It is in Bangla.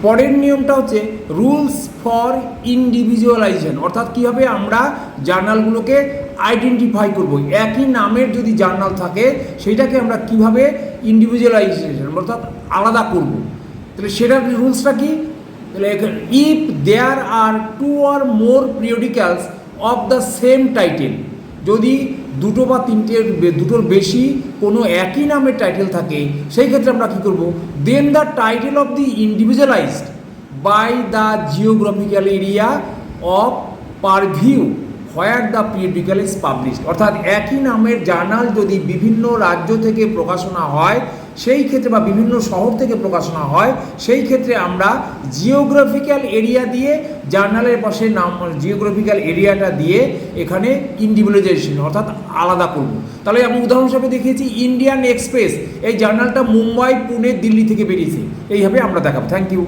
পরের নিয়মটা হচ্ছে রুলস ফর ইন্ডিভিজুয়ালাইজেশন, অর্থাৎ কীভাবে আমরা জার্নালগুলোকে আইডেন্টিফাই করব। একই নামের যদি জার্নাল থাকে সেইটাকে আমরা কিভাবে ইন্ডিভিজুয়ালাইজেশন অর্থাৎ আলাদা করব, তাহলে সেটার রুলসটা কি? তাহলে if there are two or more periodicals of the same title, যদি দুটো বা দুটোর বেশি কোনো একই নামের টাইটেল থাকে সেই ক্ষেত্রে আমরা কী করব? Then the title of the individualized by the geographical area of purview where the periodical is published, অর্থাৎ একই নামের জার্নাল যদি বিভিন্ন রাজ্য থেকে প্রকাশনা হয় সেই ক্ষেত্রে বা বিভিন্ন শহর থেকে প্রকাশনা হয় সেই ক্ষেত্রে আমরা জিওগ্রাফিক্যাল এরিয়া দিয়ে জার্নালের পাশে নাম জিওগ্রাফিক্যাল এরিয়াটা দিয়ে এখানে ইন্ডিভিজুয়ালাইজেশন অর্থাৎ আলাদা করব। তাহলে আমি উদাহরণ হিসাবে দেখিয়েছি ইন্ডিয়ান এক্সপ্রেস, এই জার্নালটা মুম্বাই, পুনে, দিল্লি থেকে বেরিয়েছে, এইভাবে আমরা দেখাবো। Thank you.